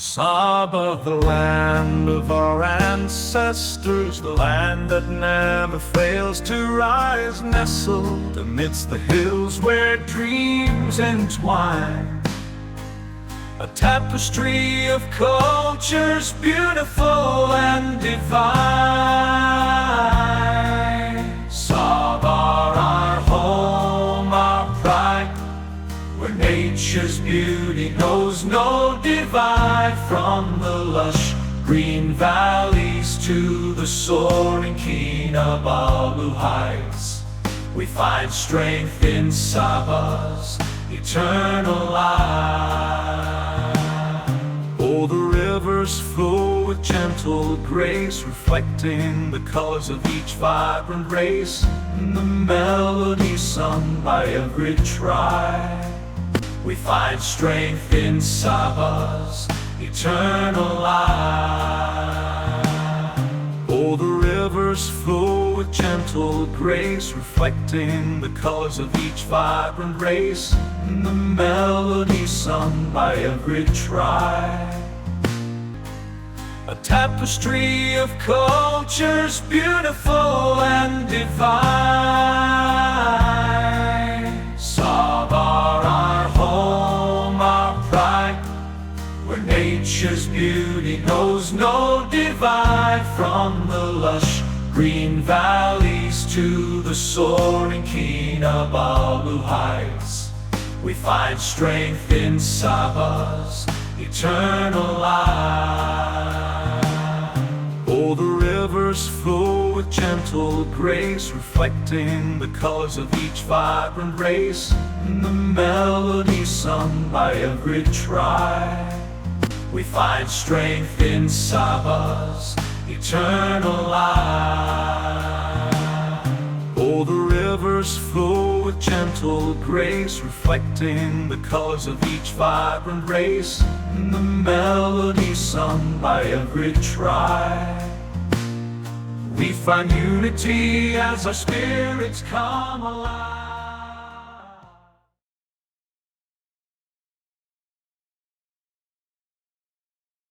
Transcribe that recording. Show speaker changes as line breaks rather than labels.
Sabah, the land of our ancestors, the land that never fails to rise, nestled amidst the hills where dreams entwine. A tapestry of cultures, beautiful and divine. Sabah, our home, our pride, where nature's beauty knows no divide. From the lush green valleys to the soaring Kinabalu heights, we find strength in Sabah's eternal light. Oh, the rivers flow with gentle grace, reflecting the colors of each vibrant race, and the melody sung by every tribe. We find strength in Sabah's eternal light. Oh, the rivers flow with gentle grace, reflecting the colors of each vibrant race, and the melody sung by every tribe. A tapestry of cultures, beautiful and divine. Sabah, our home, our pride, where nature's beauty knows no divide. From the lush green valleys to the soaring Kinabalu heights, we find strength in Sabah's eternal light. Oh, the rivers flow with gentle grace, reflecting the colors of each vibrant race, and the melody sung by every tribe. We find strength in Sabah's eternal light. Oh, the rivers flow with gentle grace, reflecting the colors of each vibrant race, and the melody sung by every tribe. We find unity as our spirits come alive.